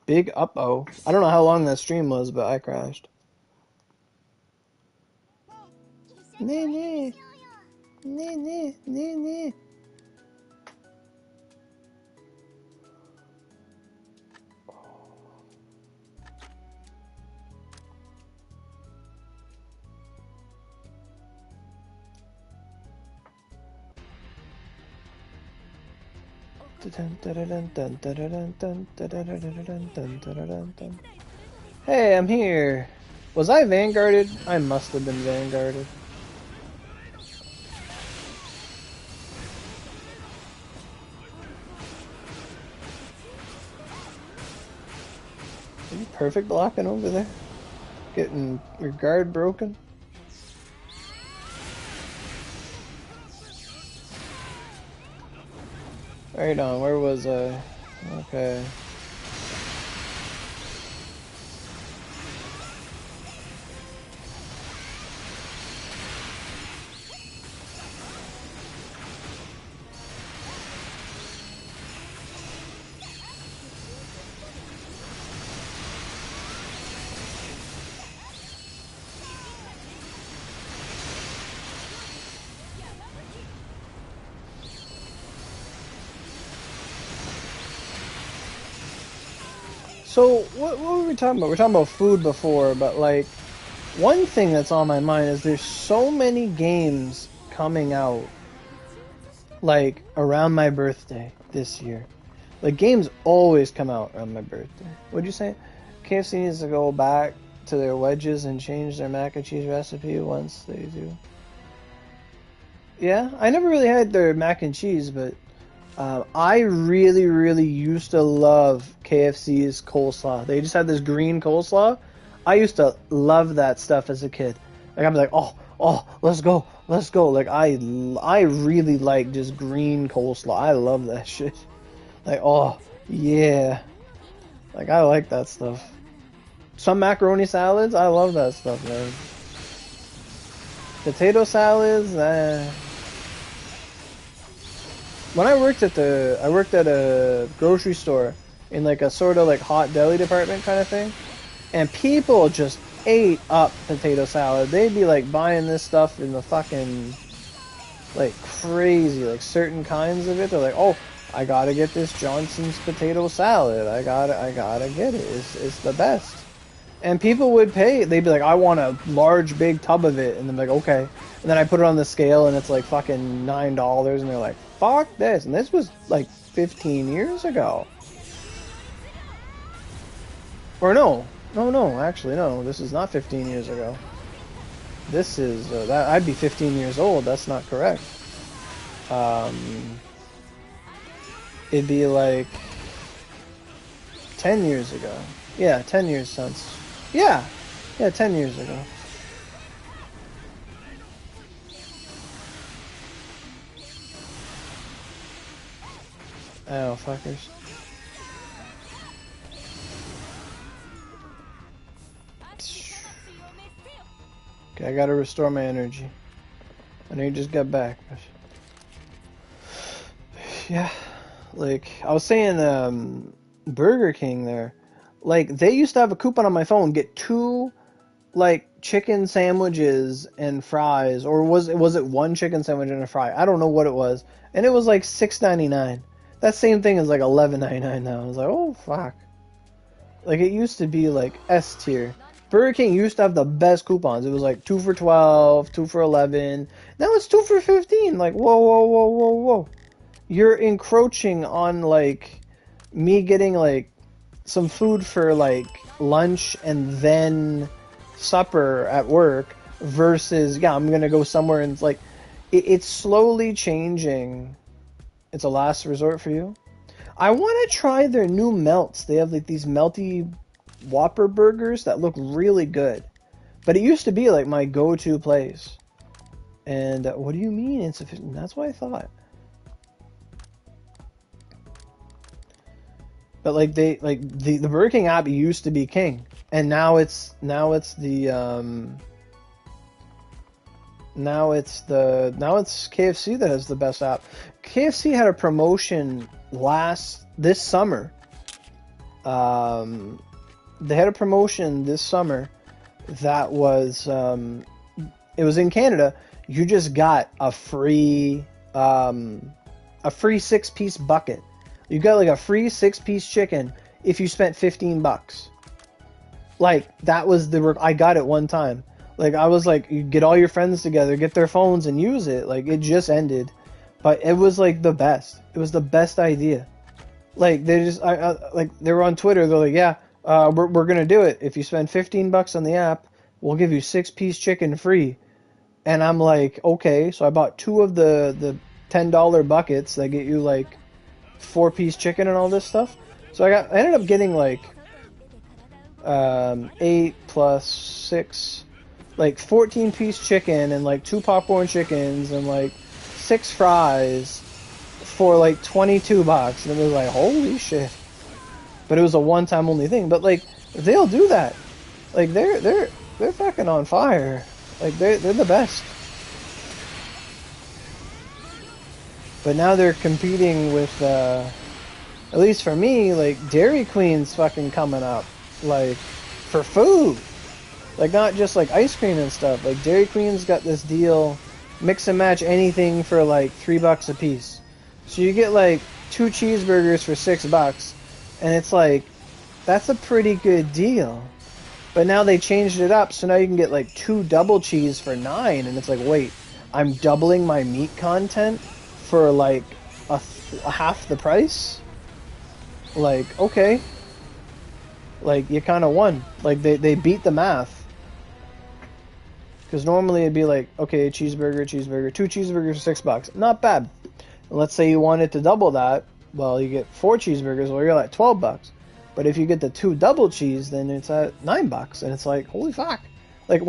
Big up-oh. I don't know how long that stream was, but I crashed. Nee, nee. Nee, nee, nee, nee. Hey, I'm here. Was I vanguarded? I must have been vanguarded. Are you perfect blocking over there? Getting your guard broken? Right on, where was I? Okay. So, what were we talking about? We were talking about food before, but like, one thing that's on my mind is there's so many games coming out, like, around my birthday this year. Like, games always come out around my birthday. What'd you say? KFC needs to go back to their wedges and change their mac and cheese recipe once they do. Yeah, I never really had their mac and cheese, but I really used to love KFC's coleslaw. They just had this green coleslaw. I used to love that stuff as a kid. Like, I'm like, oh, let's go. Like, I really like just green coleslaw. I love that shit. Like, oh, yeah. Like, I like that stuff. Some macaroni salads, I love that stuff, man. Potato salads, When I worked at a grocery store in like a sort of like hot deli department kind of thing, and people just ate up potato salad. They'd be like buying this stuff in the fucking like crazy, like certain kinds of it. They're like, oh, I gotta get this Johnson's potato salad. I gotta get it. It's the best. And people would pay. They'd be like, I want a large, big tub of it. And I'm like, okay. And then I put it on the scale, and it's like fucking $9. And they're like, fuck this. And this was like 15 years ago. Or no. Actually, no. This is not 15 years ago. This is, I'd be 15 years old. That's not correct. It'd be like 10 years ago. Yeah, 10 years since. Yeah, 10 years ago. Oh, fuckers. Okay, I gotta restore my energy. I know you just got back, but... Yeah, like, I was saying, Burger King there. Like, they used to have a coupon on my phone, get 2, like, chicken sandwiches and fries, or was it 1 chicken sandwich and a fry? I don't know what it was. And it was like $6.99. That same thing is like $11.99 now. I was like, oh, fuck. Like, it used to be like S tier. Burger King used to have the best coupons. It was like 2 for $12, 2 for $11. Now it's 2 for $15. Like, whoa. You're encroaching on, like, me getting, like, some food for like lunch and then supper at work versus I'm gonna go somewhere, and it's like it's slowly changing. It's a last resort for you. I want to try their new melts. They have like these melty Whopper burgers that look really good, but it used to be like my go-to place. And what do you mean insufficient? That's what I thought. But like the Burger King app used to be king, and now it's KFC that has the best app. KFC had a promotion this summer. They had a promotion this summer that was, it was in Canada. You just got a free 6-piece bucket. You got like a free 6-piece chicken if you spent $15. Like, that was I got it one time. Like, I was like, you get all your friends together, get their phones and use it. Like, it just ended. But it was like the best. It was the best idea. Like, they just, like, they were on Twitter. They're like, yeah, we're gonna do it. If you spend $15 on the app, we'll give you 6-piece chicken free. And I'm like, okay. So I bought 2 of the $10 buckets that get you like 4-piece chicken and all this stuff. So I ended up getting like 8 plus 6, like 14-piece chicken and like 2 popcorn chickens and like 6 fries for like $22. And it was like, holy shit. But it was a one-time only thing. But like, they'll do that. Like, they're fucking on fire. Like, they're the best. But now they're competing with, at least for me, like, Dairy Queen's fucking coming up. Like, for food. Like, not just like ice cream and stuff. Like, Dairy Queen's got this deal, mix and match anything for like $3 a piece. So you get like 2 cheeseburgers for $6. And it's like, that's a pretty good deal. But now they changed it up, so now you can get like 2 double cheese for $9. And it's like, wait, I'm doubling my meat content for like a half the price? Like, okay. Like, you kind of won. Like, they beat the math. Because normally it'd be like, okay, cheeseburger, 2 cheeseburgers for $6. Not bad. And let's say you wanted to double that. Well, you get 4 cheeseburgers, well, you're at $12. But if you get the 2 double cheese, then it's at $9. And it's like, holy fuck. Like,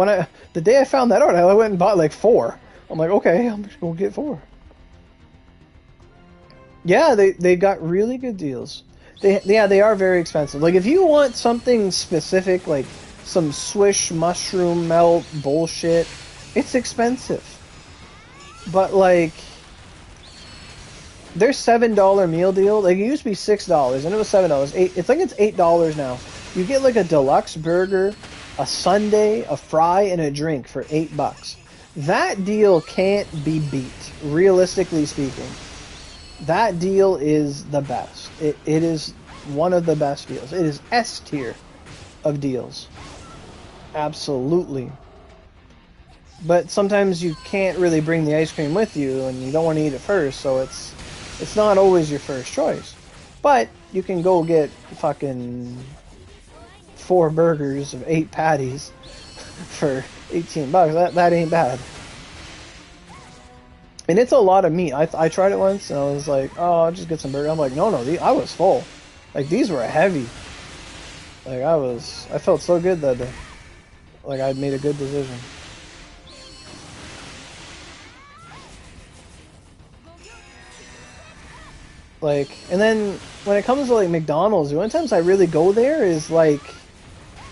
the day I found that out, I went and bought like 4. I'm like, okay, I'm just going to get 4. Yeah, they got really good deals. They are very expensive. Like, if you want something specific, like some swish mushroom melt bullshit, it's expensive. But like, their $7 meal deal, like, it used to be $6 and it was $7. It's like it's $8 now. You get like a deluxe burger, a sundae, a fry, and a drink for $8. That deal can't be beat, realistically speaking. That deal is the best. It is one of the best deals. It is S tier of deals. Absolutely. But sometimes you can't really bring the ice cream with you, and you don't want to eat it first, so it's not always your first choice. But you can go get fucking 4 burgers of 8 patties for $18. That ain't bad. And it's a lot of meat. I tried it once, and I was like, oh, I'll just get some burgers. I'm like, no, I was full. Like, these were heavy. Like, I felt so good that day. Like, I'd made a good decision. Like, and then when it comes to like McDonald's, the only times I really go there is like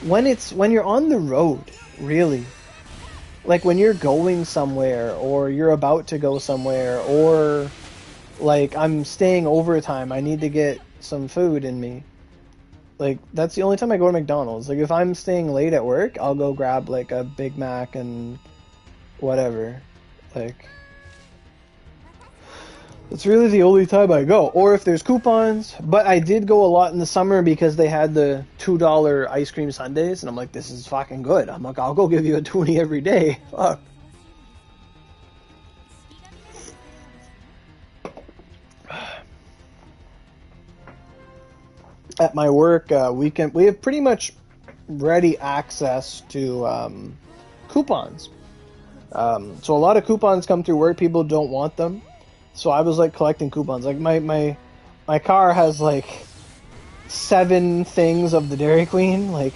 when you're on the road, really. Like when you're going somewhere, or you're about to go somewhere, or like I'm staying overtime, I need to get some food in me. Like, that's the only time I go to McDonald's. Like, if I'm staying late at work, I'll go grab like a Big Mac and whatever. Like, it's really the only time I go. Or if there's coupons. But I did go a lot in the summer because they had the $2 ice cream sundaes. And I'm like, this is fucking good. I'm like, I'll go give you a toonie every day. Fuck. At my work, we have pretty much ready access to coupons. So a lot of coupons come through work. People don't want them. So I was like collecting coupons. Like my car has like 7 things of the Dairy Queen. Like,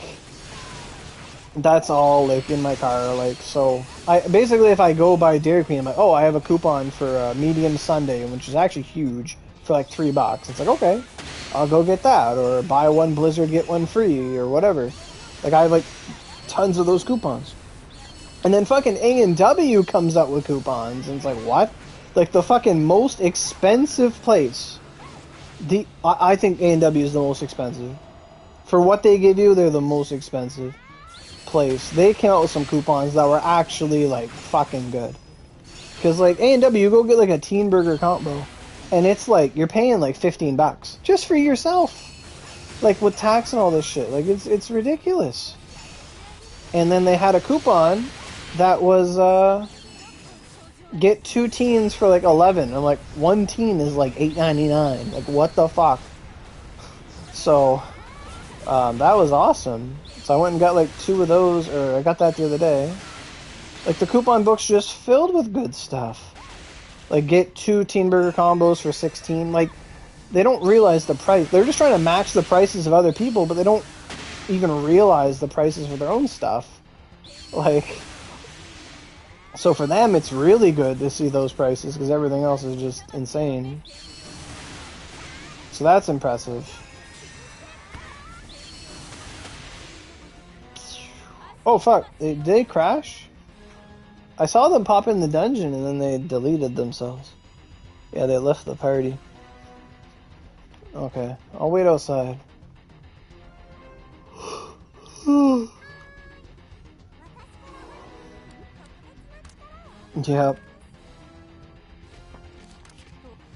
that's all like in my car. Like, so I basically, if I go buy Dairy Queen, I'm like, oh, I have a coupon for a medium sundae, which is actually huge, for like $3. It's like, okay, I'll go get that, or buy one Blizzard get one free, or whatever. Like, I have like tons of those coupons. And then fucking A&W comes out with coupons, and it's like, what? Like, the fucking most expensive place. I think A&W is the most expensive. For what they give you, they're the most expensive place. They came out with some coupons that were actually like fucking good. Cause like A&W, you go get like a teen burger combo, and it's like you're paying like $15 just for yourself, like with tax and all this shit. Like it's ridiculous. And then they had a coupon that was get 2 teens for like 11. I'm like, 1 teen is like $8.99. Like what the fuck? So that was awesome. So I went and got like 2 of those, or I got that the other day. Like the coupon book's just filled with good stuff. Like get 2 teen burger combos for 16. Like they don't realize the price. They're just trying to match the prices of other people, but they don't even realize the prices for their own stuff. Like, so for them it's really good to see those prices because everything else is just insane. So that's impressive. Oh fuck, did they crash? I saw them pop in the dungeon and then they deleted themselves. Yeah, they left the party. Okay, I'll wait outside. Yep.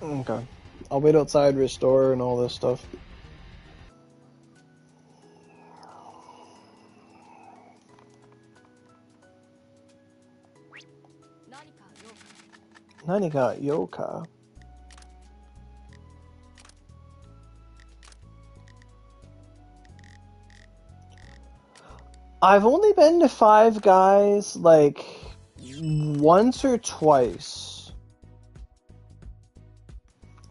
Okay. I'll wait outside, restore, and all this stuff. Nanika Yoka. I've only been to Five Guys like once or twice.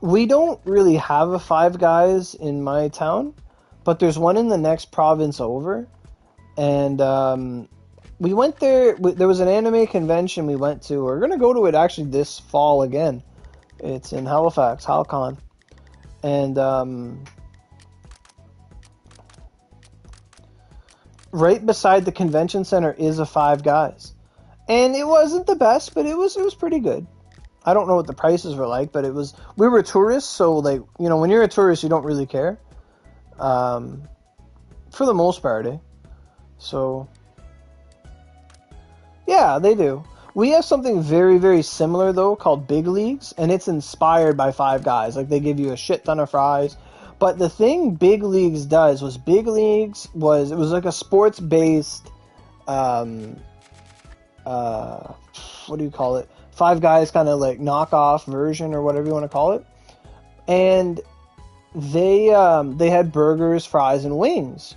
We don't really have a Five Guys in my town, but there's one in the next province over. And we went there. There was an anime convention we went to. We're gonna go to it actually this fall again. It's in Halifax, HalCon, and right beside the convention center is a Five Guys, and it wasn't the best, but it was pretty good. I don't know what the prices were like, but it was. We were tourists, so like when you're a tourist, you don't really care, for the most part, eh? So. Yeah, they do. We have something very, very similar, though, called Big Leagues, and it's inspired by Five Guys. Like, they give you a shit ton of fries. But the thing Big Leagues does was Big Leagues was like a sports-based, what do you call it? Five Guys kind of, like, knockoff version or whatever you want to call it. And they had burgers, fries, and wings.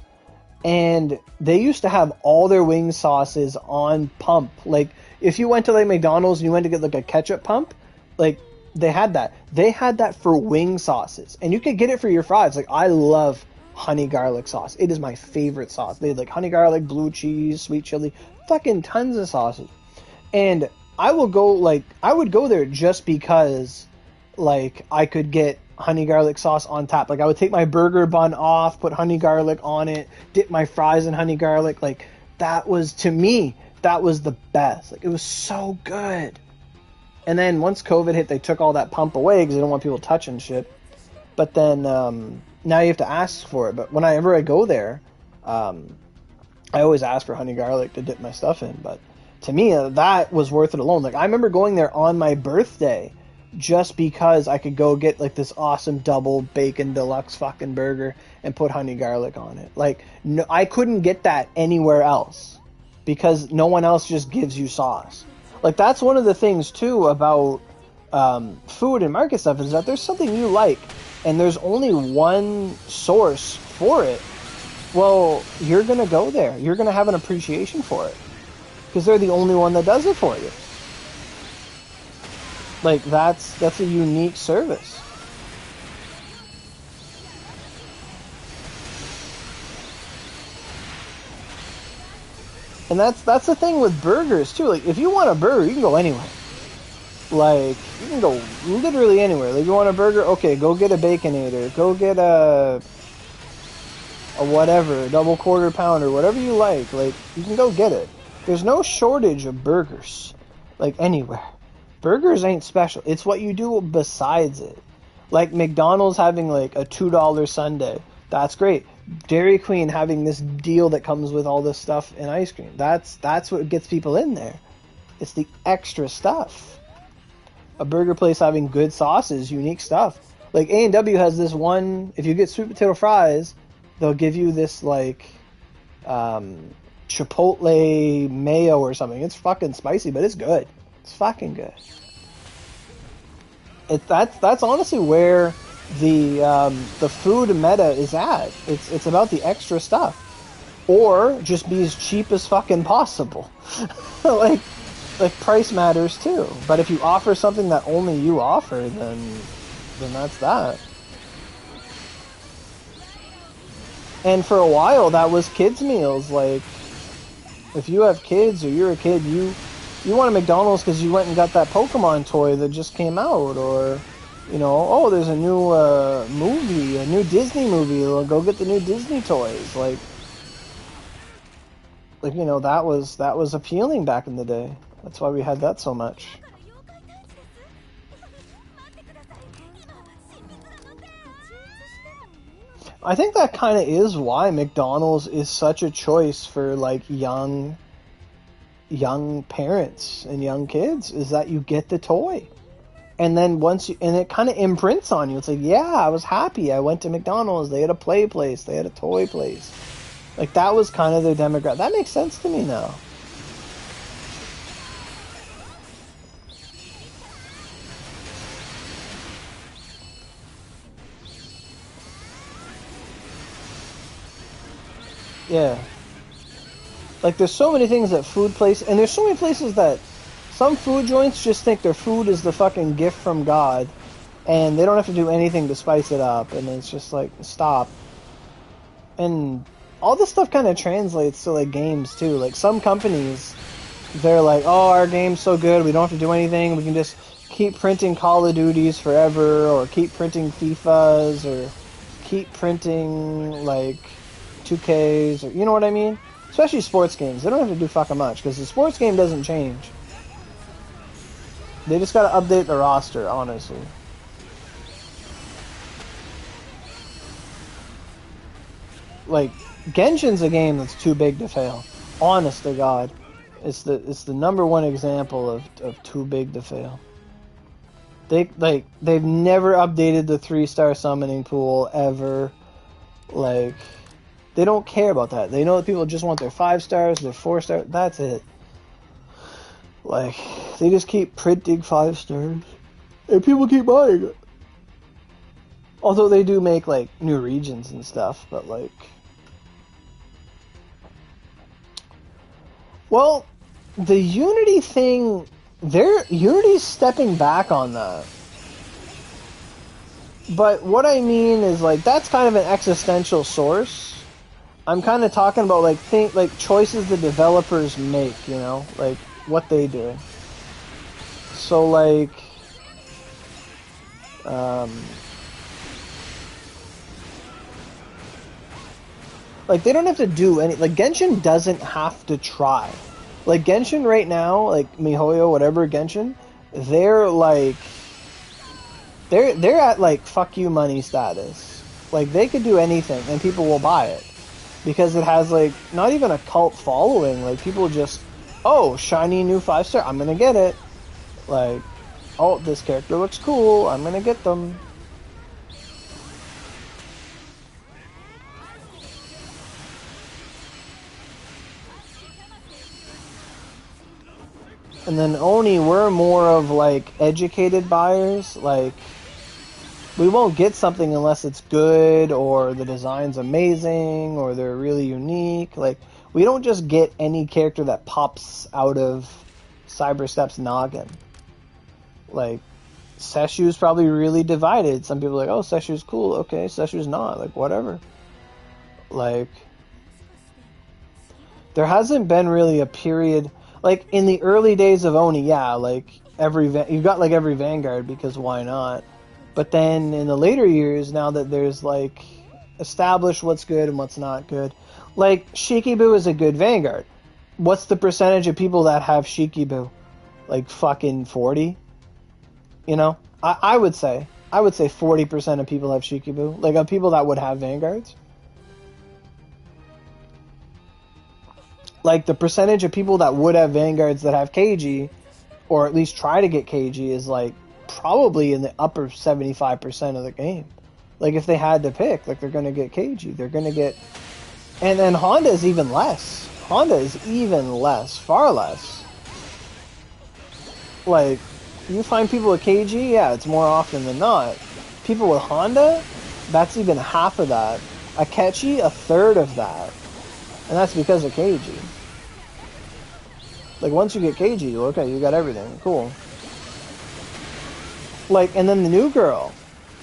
And they used to have all their wing sauces on pump. Like, if you went to, like, McDonald's and you went to get, like, a ketchup pump, like, they had that. They had that for wing sauces. And you could get it for your fries. Like, I love honey garlic sauce. It is my favorite sauce. They had, like, honey garlic, blue cheese, sweet chili, fucking tons of sauces. And I would go there just because, like, I could get honey garlic sauce on top. Like, I would take my burger bun off, put honey garlic on it, dip my fries in honey garlic. Like, that was, to me, that was the best. Like, it was so good. And then once COVID hit, they took all that pump away because they don't want people touching shit. But then now you have to ask for it. But whenever I go there, I always ask for honey garlic to dip my stuff in. But to me, that was worth it alone. Like, I remember going there on my birthday just because I could go get, like, this awesome double bacon deluxe fucking burger and put honey garlic on it. Like, no, I couldn't get that anywhere else because no one else just gives you sauce. Like, that's one of the things, too, about food and market stuff is that there's something you like and there's only one source for it. Well, you're going to go there. You're going to have an appreciation for it because they're the only one that does it for you. Like, that's a unique service. And that's the thing with burgers too. Like, if you want a burger, you can go anywhere. Like, you can go literally anywhere. Like, you want a burger? Okay, go get a Baconator. Go get a whatever, a double quarter pounder, whatever you like. Like, you can go get it. There's no shortage of burgers. Like, anywhere. Burgers ain't special. It's what you do besides it. Like McDonald's having like a $2 sundae. That's great. Dairy Queen having this deal that comes with all this stuff in ice cream. That's what gets people in there. It's the extra stuff. A burger place having good sauces, unique stuff. Like A&W has this one, if you get sweet potato fries, they'll give you this like chipotle mayo or something. It's fucking spicy, but it's good. It's fucking good. That's honestly where the food meta is at. It's about the extra stuff, or just be as cheap as fucking possible. like price matters too. But if you offer something that only you offer, then that's that. And for a while, that was kids' meals. Like, if you have kids or you're a kid, you want a McDonald's because you went and got that Pokemon toy that just came out, or, you know, oh, there's a new movie, a new Disney movie. Go get the new Disney toys. Like you know, that was appealing back in the day. That's why we had that so much. I think that kind of is why McDonald's is such a choice for like young parents and young kids, is that you get the toy. And then and it kind of imprints on you. It's like, yeah, I was happy. I went to McDonald's. They had a play place. They had a toy place. Like, that was kind of their demographic. That makes sense to me now. Yeah. Like, there's so many things that food places, and there's so many places that some food joints just think their food is the fucking gift from God, and they don't have to do anything to spice it up, and it's just like, stop. And all this stuff kind of translates to, like, games, too. Like, some companies, they're like, oh, our game's so good, we don't have to do anything, we can just keep printing Call of Duties forever, or keep printing FIFAs, or keep printing, like, 2Ks, or, you know what I mean? Especially sports games. They don't have to do fucking much, because the sports game doesn't change. They just gotta update the roster, honestly. Like, Genshin's a game that's too big to fail. Honest to God. It's the #1 example of too big to fail. They've never updated the 3-star summoning pool ever. Like, they don't care about that. They know that people just want their 5 stars, their 4 stars. That's it. Like, they just keep printing 5 stars, and people keep buying it. Although they do make, like, new regions and stuff, but, like... Well, the Unity thing... Unity's stepping back on that. But what I mean is, like, that's kind of an existential source. I'm kind of talking about, like, choices the developers make, you know? Like, what they do. So, like... like, they don't have to do any... Like, Genshin doesn't have to try. Like, Genshin right now, like, MiHoYo, whatever, Genshin, they're, like... They're at, like, fuck you money status. Like, they could do anything, and people will buy it. Because it has, like, not even a cult following. Like, people just... Oh, shiny new 5-star, I'm gonna get it. Like, oh, this character looks cool, I'm gonna get them. And then Oni, we're more of, like, educated buyers. Like, we won't get something unless it's good, or the design's amazing, or they're really unique. Like, we don't just get any character that pops out of Cyberstep's noggin. Like, Seshu's probably really divided. Some people are like, oh, Seshu's cool. Okay, Seshu's not. Like, whatever. Like, there hasn't been really a period... Like, in the early days of Oni, yeah, like, you got, like, every Vanguard, because why not? But then, in the later years, now that there's, like, established what's good and what's not good, like, Shikibu is a good Vanguard. What's the percentage of people that have Shikibu? Like, fucking 40? You know? I would say 40% of people have Shikibu. Like, of people that would have Vanguards. Like, the percentage of people that would have Vanguards that have KG, or at least try to get KG, is, like, probably in the upper 75% of the game. Like, if they had to pick, like, they're going to get KG. They're going to get... And then Honda is even less. Honda is even less. Far less. Like, you find people with KG, yeah, it's more often than not. People with Honda, that's even half of that. Akechi, a third of that. And that's because of KG. Like, once you get KG, okay, you got everything. Cool. Like, and then the new girl,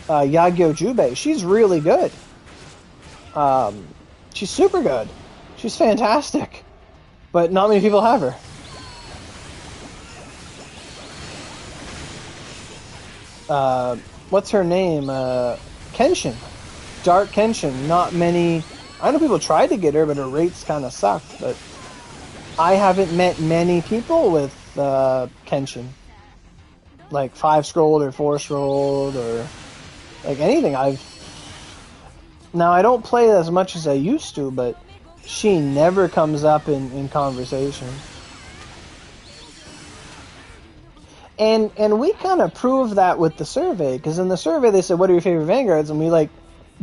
Yagyo Jubei, she's really good. She's super good. She's fantastic. But not many people have her. What's her name? Kenshin. Dark Kenshin. Not many... I know people tried to get her, but her rates kind of sucked. But I haven't met many people with Kenshin. Like 5-scrolled or 4-scrolled or like anything. Now I don't play as much as I used to, but she never comes up in conversation. And we kind of proved that with the survey, because in the survey they said, what are your favorite Vanguards? And we like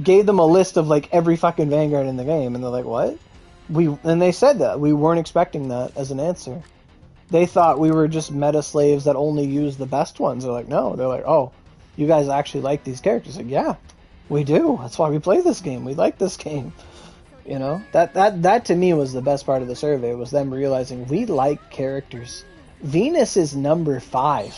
gave them a list of like every fucking Vanguard in the game, and they're like, what? And they said that. We weren't expecting that as an answer. They thought we were just meta slaves that only use the best ones. They're like, no. They're like, oh, you guys actually like these characters? Like, yeah, we do. That's why we play this game. We like this game. You know, that to me was the best part of the survey, was them realizing we like characters. Venus is number 5.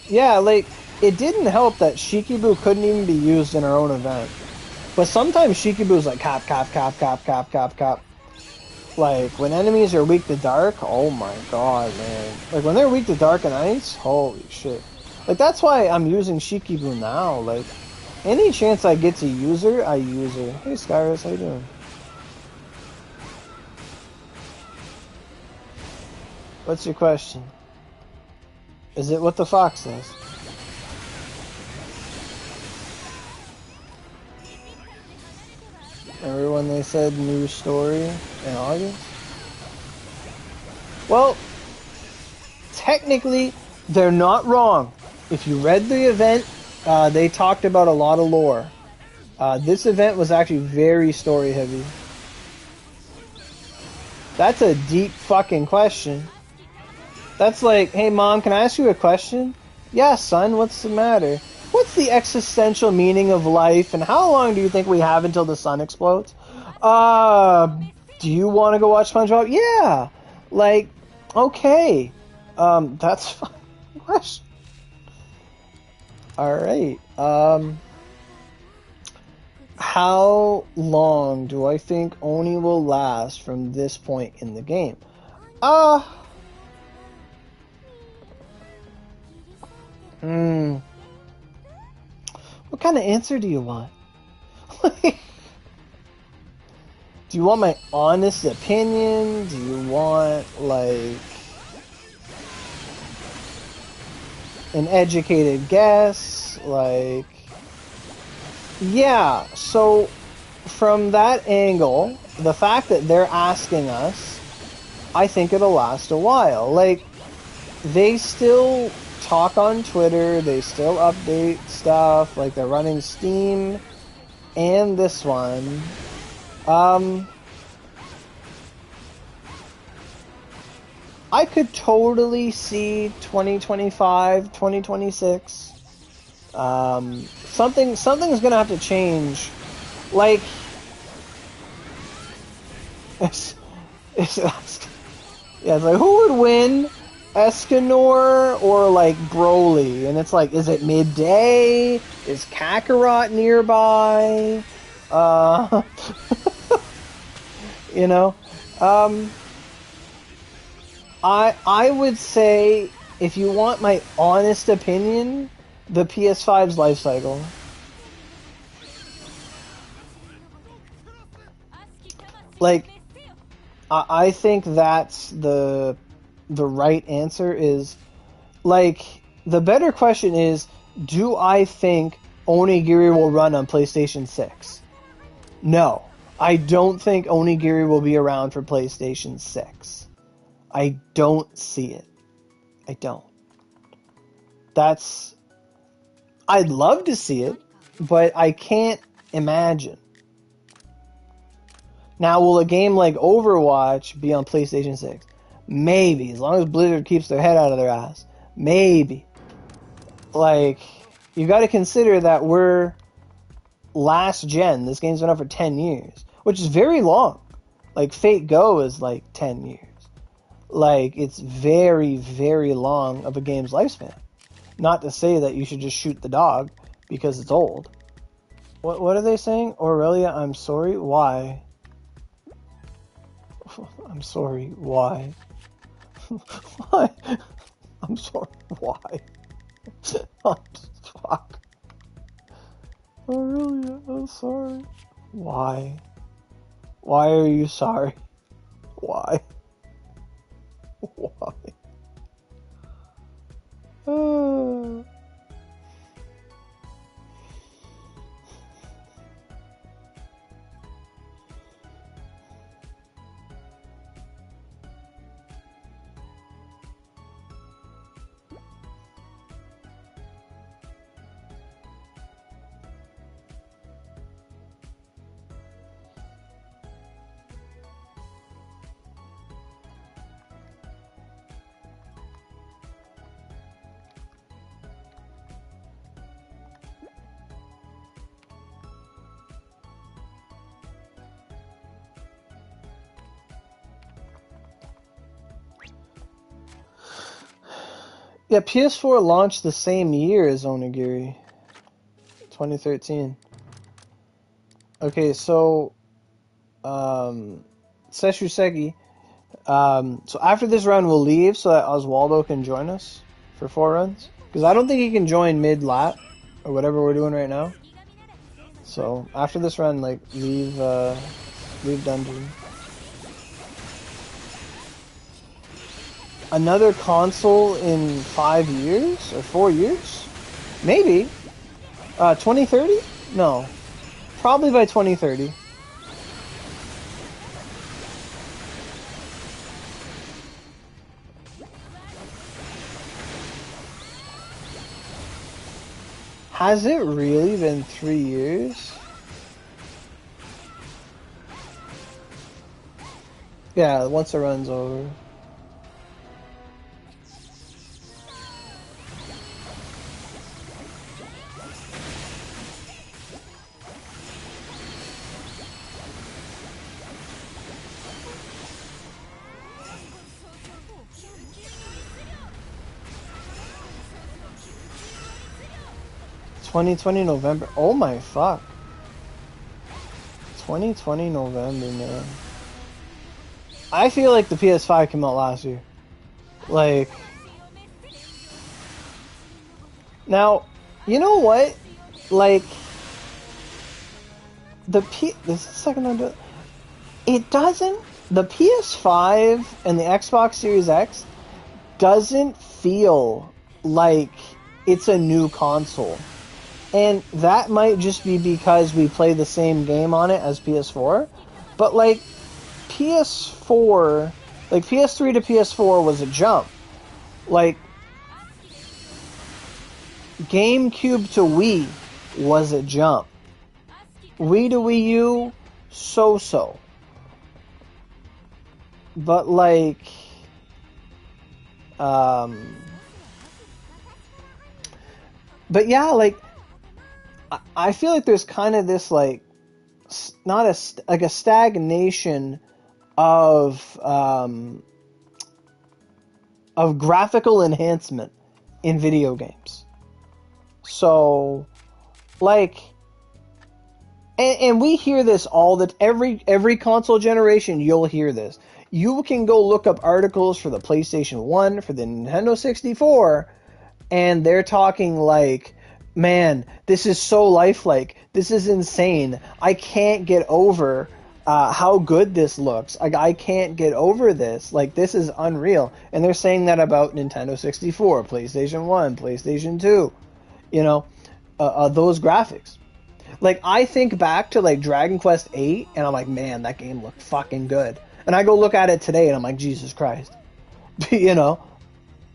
Yeah, like, it didn't help that Shikibu couldn't even be used in our own event. But sometimes Shikibu's like, cap. Like, when enemies are weak to dark, oh my god, man. Like, when they're weak to dark and ice, holy shit. Like, that's why I'm using Shikibu now. Like, any chance I get to use her, I use her. Hey, Skyrus, how you doing? What's your question? Is it what the fox says? Remember when they said new story in August? Well, technically, they're not wrong. If you read the event, they talked about a lot of lore. This event was actually very story heavy. That's a deep fucking question. That's like, hey mom, can I ask you a question? Yeah, son, what's the matter? What's the existential meaning of life, and how long do you think we have until the sun explodes? Do you want to go watch SpongeBob? Yeah. Like, okay. That's a fine question. Alright. How long do I think Oni will last from this point in the game? What kind of answer do you want? Do you want my honest opinion? Do you want, like, an educated guess? Like, yeah, so from that angle, the fact that they're asking us, I think it'll last a while. Like, they still talk on Twitter, they still update stuff, like they're running Steam and this one. I could totally see 2025, 2026. Something's gonna have to change. Like, it's like, who would win? Escanor or like Broly? And it's like, is it midday? Is Kakarot nearby? You know, I would say, if you want my honest opinion, the PS5's life cycle. Like, I think that's the right answer. Is, like, the better question is, do I think Onigiri will run on PlayStation 6. No, I don't think Onigiri will be around for PlayStation 6. I don't see it. I don't. I'd love to see it, but I can't imagine. Now, will a game like Overwatch be on PlayStation 6? Maybe, as long as Blizzard keeps their head out of their ass. Maybe. Like, you got to consider that we're last gen. This game's been out for 10 years, which is very long. Like, Fate Go is like 10 years. Like, it's very, very long of a game's lifespan. Not to say that you should just shoot the dog because it's old. What are they saying? Aurelia, I'm sorry. Why? I'm sorry. Why? Why? I'm sorry. Why? Oh, fuck. Aurelia, I'm sorry. Why? Why are you sorry? Why? Why? Yeah, PS4 launched the same year as Onigiri, 2013. Okay, so, Seshuseki, so after this run we'll leave so that Oswaldo can join us for 4 runs. Because I don't think he can join mid-lap, or whatever we're doing right now. So, after this run, like, leave dungeon. Another console in 5 years or 4 years? Maybe. 2030? No. Probably by 2030. Has it really been 3 years? Yeah, once the run's over. '2020 November. Oh my fuck. 2020 November, man. I feel like the PS5 came out last year. Like, now, you know what? Like, this is the second one. It doesn't. The PS5 and the Xbox Series X doesn't feel like it's a new console. And that might just be because we play the same game on it as PS4. But, like, PS4, like, PS3 to PS4 was a jump. Like, GameCube to Wii was a jump. Wii to Wii U, so-so. But, like, but yeah, like, I feel like there's kind of this, like, not a stagnation of graphical enhancement in video games. So, like, and we hear this every console generation. You'll hear this. You can go look up articles for the PlayStation 1, for the Nintendo 64, and they're talking like, man, this is so lifelike. This is insane. I can't get over how good this looks. Like, I can't get over this. Like, this is unreal. And they're saying that about Nintendo 64, PlayStation 1, PlayStation 2. You know, those graphics. Like, I think back to like Dragon Quest 8 and I'm like, man, that game looked fucking good. And I go look at it today and I'm like, Jesus Christ. You know?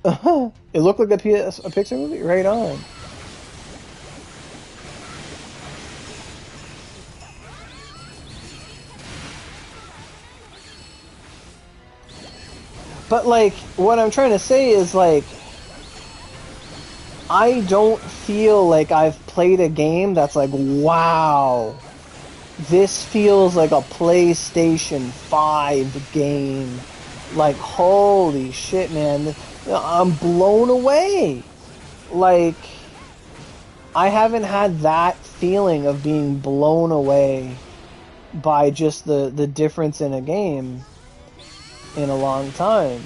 It looked like a Pixar movie? Right on. But like, what I'm trying to say is like, I don't feel like I've played a game that's like, wow, this feels like a PlayStation 5 game. Like, holy shit, man. I'm blown away. Like, I haven't had that feeling of being blown away by just the difference in a game in a long time.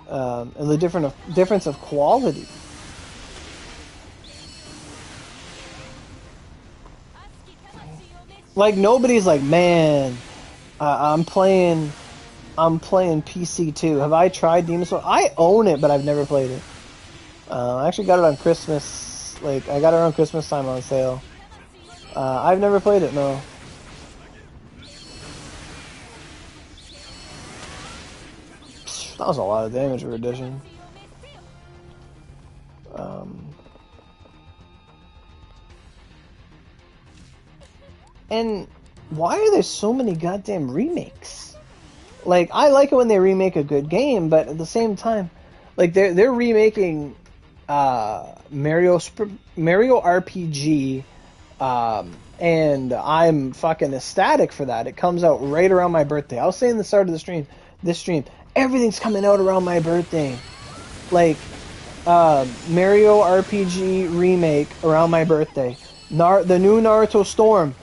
And the difference of quality. Like, nobody's like, man, I'm playing PC too. Have I tried Demon's Souls? I own it, but I've never played it. I actually got it on Christmas. Like, I got it around Christmas time on sale. I've never played it, no. That was a lot of damage for addition. And why are there so many goddamn remakes? Like, I like it when they remake a good game, but at the same time, like, they're remaking Mario RPG, and I'm fucking ecstatic for that. It comes out right around my birthday. I was saying the start of this stream, everything's coming out around my birthday. Like, Mario RPG remake around my birthday. The new Naruto Storm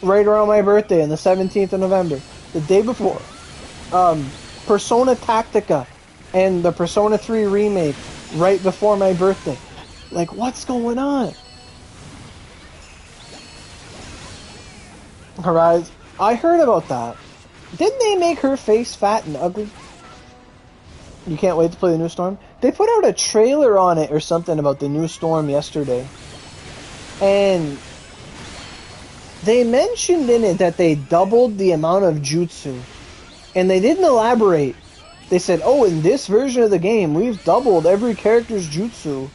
right around my birthday on the 17th of November. The day before. Persona Tactica and the Persona 3 remake right before my birthday. Like, what's going on? Horizon. I heard about that. Didn't they make her face fat and ugly? You can't wait to play the new Storm? They put out a trailer on it or something about the new Storm yesterday. And they mentioned in it that they doubled the amount of jutsu. And they didn't elaborate. They said, oh, in this version of the game, we've doubled every character's jutsu.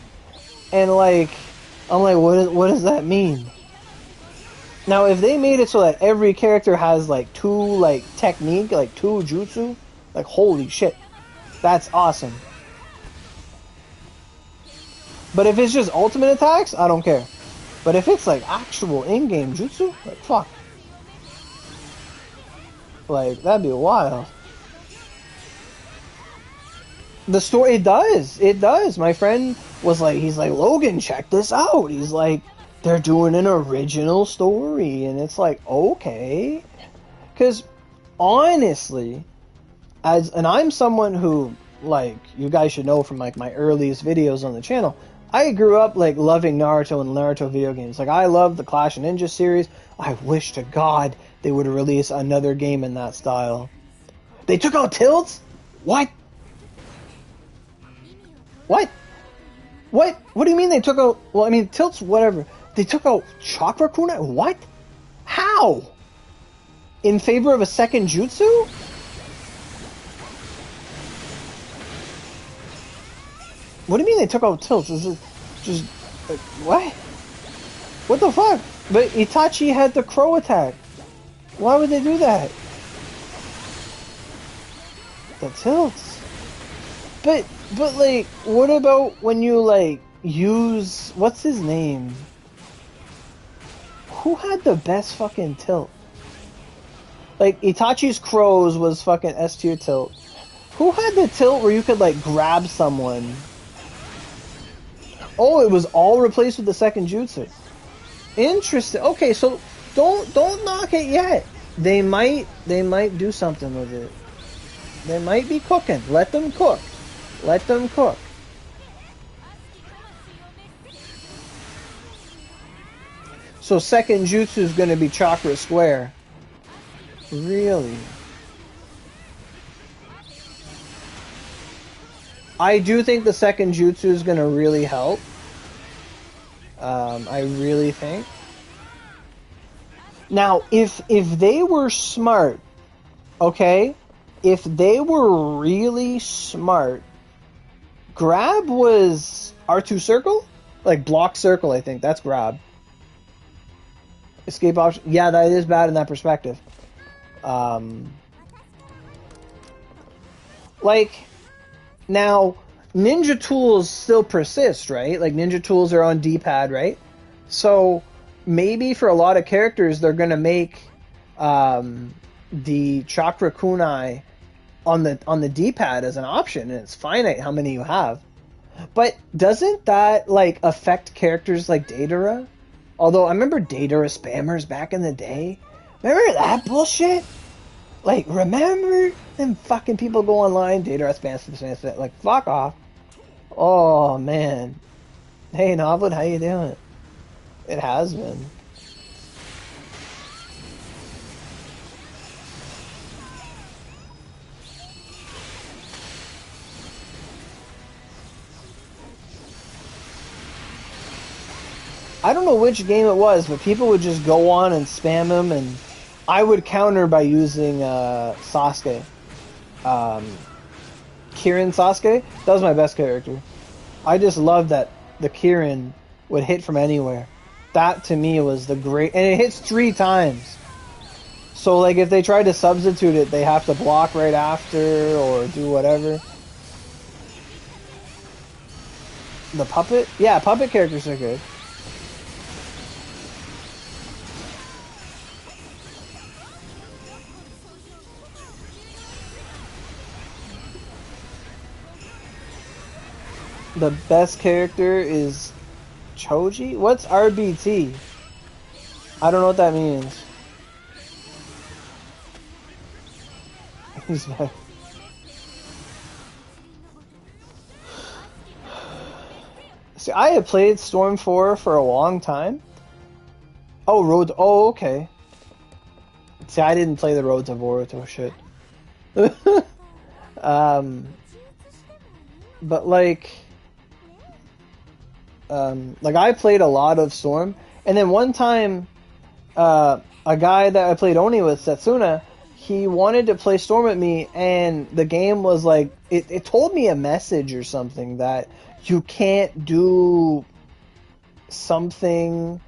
And like, I'm like, what does that mean? Now, if they made it so that every character has like two like technique, like two jutsu, like holy shit, that's awesome. But if it's just ultimate attacks, I don't care. But if it's like actual in-game jutsu, like fuck. Like, that'd be wild. The story, it does. My friend was like, he's like, Logan, check this out. He's like, they're doing an original story. And it's like, okay. Because, honestly, and I'm someone who, like, you guys should know from like my earliest videos on the channel, I grew up like loving Naruto and Naruto video games. Like, I love the Clash of Ninja series. I wish to God they would release another game in that style. They took out Tilts? What? What? What do you mean they took out... Well, I mean, Tilts, whatever. They took out Chakra Kunai? What? How? In favor of a second jutsu? What do you mean they took out Tilts? Is it just... what? What the fuck? But Itachi had the crow attack. Why would they do that? The Tilts. But like, what about when you like use... What's his name? Who had the best fucking tilt? Like, Itachi's crows was fucking S tier tilt. Who had the tilt where you could like grab someone? Oh, it was all replaced with the second jutsu. Interesting. Okay, so don't knock it yet. They might do something with it. They might be cooking. Let them cook. Let them cook. So second jutsu is going to be chakra square. Really? I do think the second jutsu is going to really help. I really think. Now, if they were smart, okay, if they were really smart, grab was R2 circle? Like block circle, I think. That's grab. Escape option. Yeah, that is bad in that perspective. Like, now, ninja tools still persist, right? Like, ninja tools are on D-pad, right? So, maybe for a lot of characters, they're going to make the chakra kunai on the D-pad as an option, and it's finite how many you have. But doesn't that, like, affect characters like Datara? Although, I remember Datara spammers back in the day. Remember that bullshit? Like, remember them fucking people go online, Datara spams, like, fuck off. Oh, man. Hey, Novelid, how you doing? It has been. I don't know which game it was, but people would just go on and spam him, and I would counter by using Sasuke. Kirin Sasuke? That was my best character. I just loved that the Kirin would hit from anywhere. That, to me, was the great... And it hits 3 times. So, like, if they tried to substitute it, they have to block right after, or do whatever. The puppet? Yeah, puppet characters are good. The best character is Choji? What's RBT? I don't know what that means. He's back. See, I had played Storm 4 for a long time. Oh, Road... Oh, okay. See, I didn't play the Road to Boruto shit. But, like I played a lot of Storm, and then one time, a guy that I played Oni with, Setsuna, he wanted to play Storm with me, and the game was like, it told me a message or something that you can't do something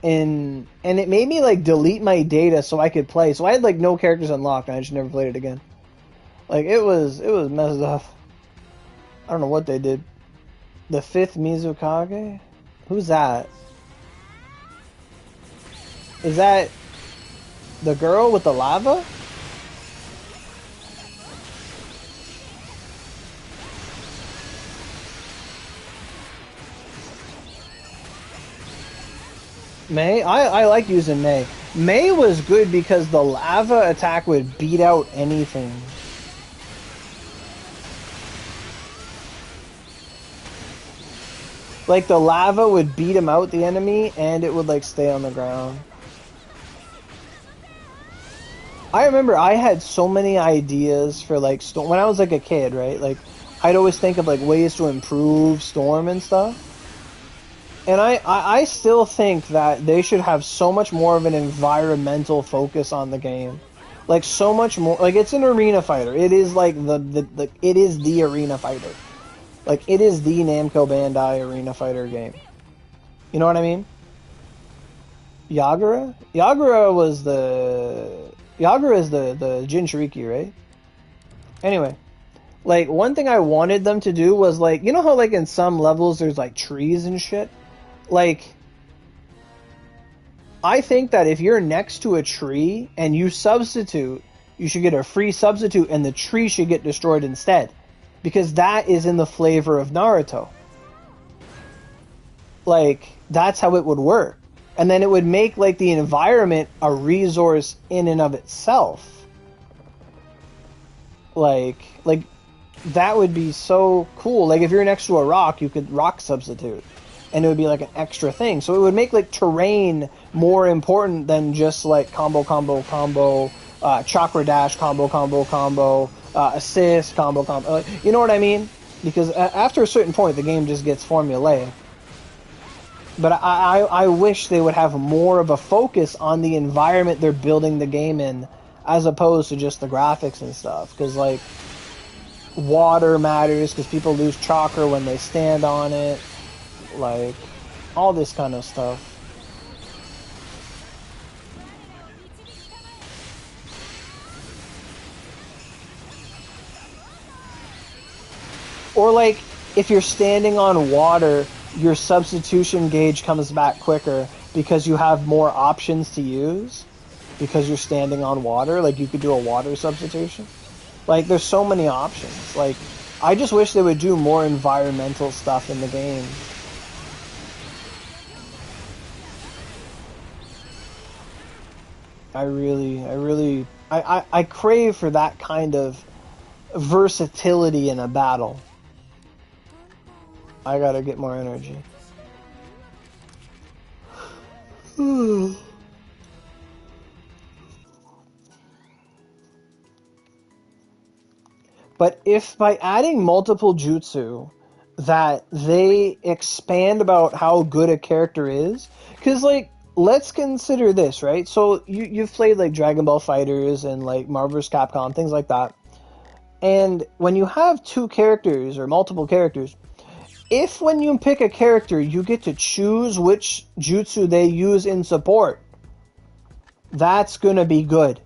and it made me like delete my data so I could play. So I had like no characters unlocked, and I just never played it again. Like it was messed up. I don't know what they did. The 5th Mizukage? Who's that? Is that the girl with the lava? Mei? I like using Mei. Mei was good because the lava attack would beat out anything. Like, the lava would beat him out, the enemy, and it would, like, stay on the ground. I remember I had so many ideas for, like, Storm. When I was, like, a kid, right? Like, I'd always think of, like, ways to improve Storm and stuff. And I still think that they should have so much more of an environmental focus on the game. Like, so much more. Like, it's an arena fighter. It is, like, it is the arena fighter. Like, it is the Namco Bandai Arena Fighter game. You know what I mean? Yagura? Yagura is the Jinchuriki, right? Anyway. Like, one thing I wanted them to do was, like, you know how, like, in some levels there's, like, trees and shit? Like, I think that if you're next to a tree and you substitute, you should get a free substitute and the tree should get destroyed instead. Because that is in the flavor of Naruto. Like, that's how it would work. And then it would make, like, the environment a resource in and of itself. Like, that would be so cool. Like, if you're next to a rock, you could rock substitute. And it would be, like, an extra thing. So it would make, like, terrain more important than just, like, combo, chakra dash, combo, assist, combo. You know what I mean? Because after a certain point, the game just gets formulaic. But I wish they would have more of a focus on the environment they're building the game in, as opposed to just the graphics and stuff. Because, like, water matters, because people lose chakra when they stand on it. Like, all this kind of stuff. Or, like, if you're standing on water, your substitution gauge comes back quicker because you have more options to use because you're standing on water. Like, you could do a water substitution. Like, there's so many options. Like, I just wish they would do more environmental stuff in the game. I crave for that kind of versatility in a battle. I gotta get more energy. But if by adding multiple jutsu that they expand about how good a character is, because, like, let's consider this, right? So you've played, like, Dragon Ball Fighters and, like, Marvel vs. Capcom, things like that. And when you have two characters or multiple characters, if when you pick a character, you get to choose which jutsu they use in support, that's gonna be good.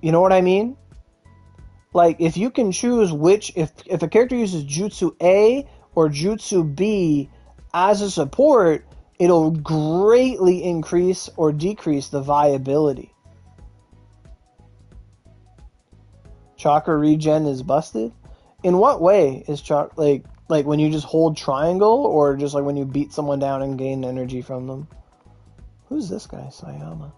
You know what I mean? Like, if you can choose which, if a character uses jutsu A or jutsu B as a support, it'll greatly increase or decrease the viability. Chakra regen is busted? In what way is chakra, like when you just hold triangle, or just like when you beat someone down and gain energy from them? Who's this guy, Sayama?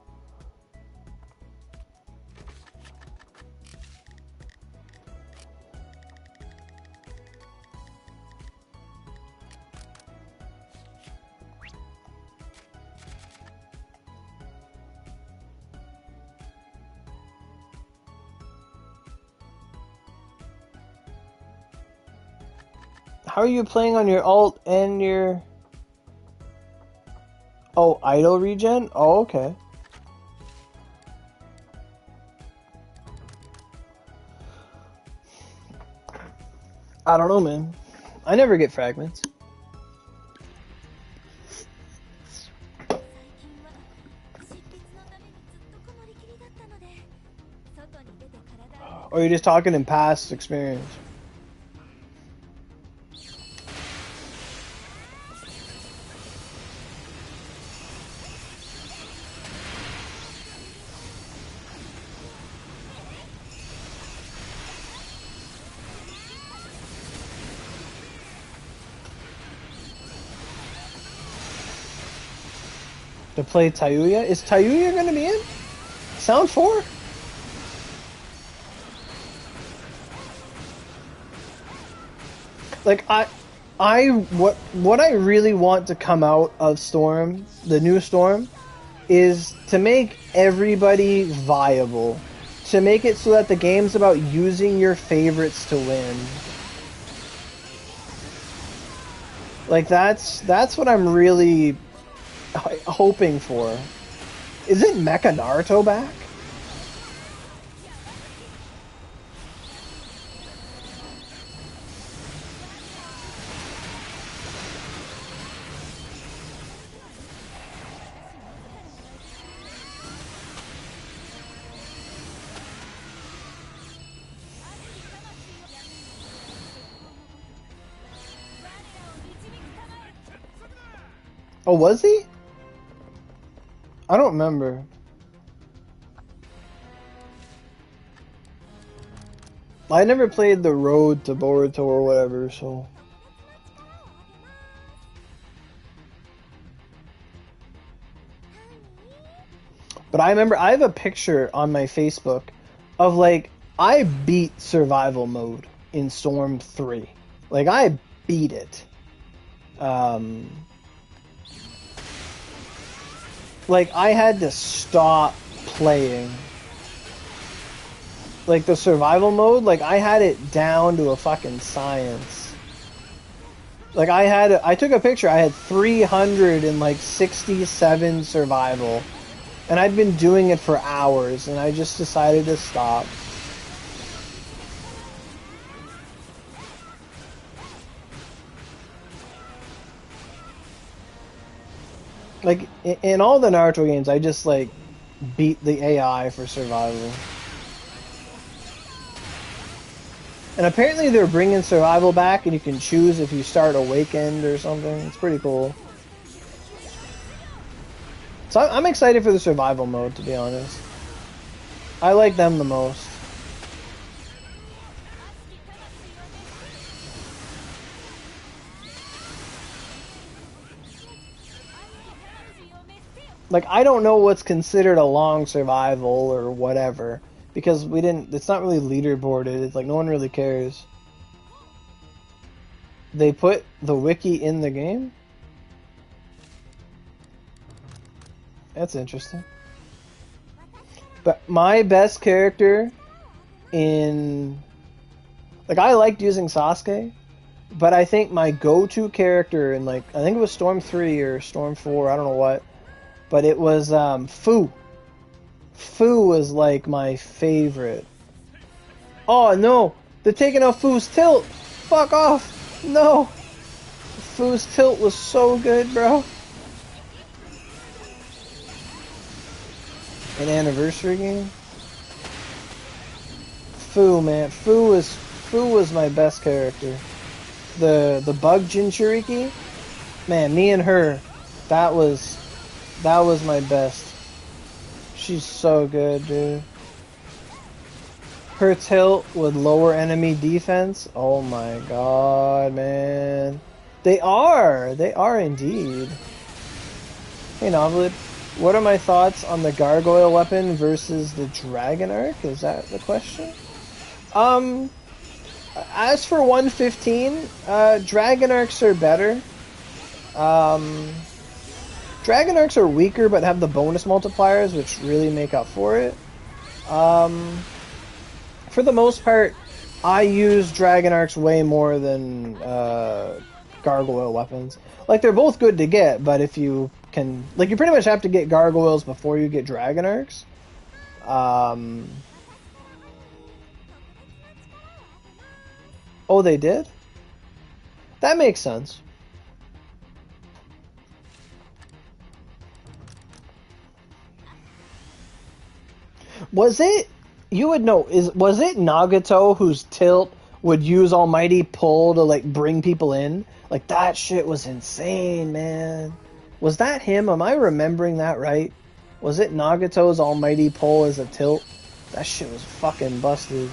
How are you playing on your alt and your... Oh, idle regen? Oh, okay. I don't know, man. I never get fragments. Or you're just talking in past experience? To play Tayuya? Is Tayuya gonna be in? Sound 4? Like, what I really want to come out of Storm, the new Storm, is to make everybody viable. To make it so that the game's about using your favorites to win. Like, that's what I'm really hoping for. Isn't Mecha Naruto back? Oh, was he? I don't remember. I never played the Road to Boruto or whatever, so... But I remember, I have a picture on my Facebook of, like, I beat survival mode in Storm 3. Like, I beat it. Like, I had to stop playing. Like, the survival mode, like, I had it down to a fucking science. Like I took a picture. I had 367 survival, and I'd been doing it for hours, and I just decided to stop. Like in all the Naruto games, I just like beat the AI for survival. And apparently they're bringing survival back, and you can choose if you start awakened or something. It's pretty cool. So I'm excited for the survival mode, to be honest. I like them the most. Like, I don't know what's considered a long survival or whatever, because it's not really leaderboarded. It's like no one really cares. They put the wiki in the game? That's interesting. But my best character in... Like, I liked using Sasuke, but I think my go-to character in, like, I think it was Storm 3 or Storm 4, I don't know what, but it was Fu. Fu was, like, my favorite. Oh, no! They're taking out Fu's tilt! Fuck off! No! Fu's tilt was so good, bro. An anniversary game? Fu, man. Fu was my best character. The bug Jinchuriki? Man, me and her, that was my best. She's so good, dude. Her tilt with lower enemy defense. Oh my god, man. They are indeed. Hey, Novelid, what are my thoughts on the gargoyle weapon versus the dragon arc? Is that the question? As for 115, dragon arcs are better. Dragon arcs are weaker but have the bonus multipliers, which really make up for it. For the most part, I use dragon arcs way more than gargoyle weapons. Like, they're both good to get, but if you can... Like, you pretty much have to get gargoyles before you get dragon arcs. Oh, they did? That makes sense. Was it... You would know. Was it Nagato whose tilt would use Almighty Pull to, like, bring people in? Like, that shit was insane, man. Was that him? Am I remembering that right? Was it Nagato's Almighty Pull as a tilt? That shit was fucking busted.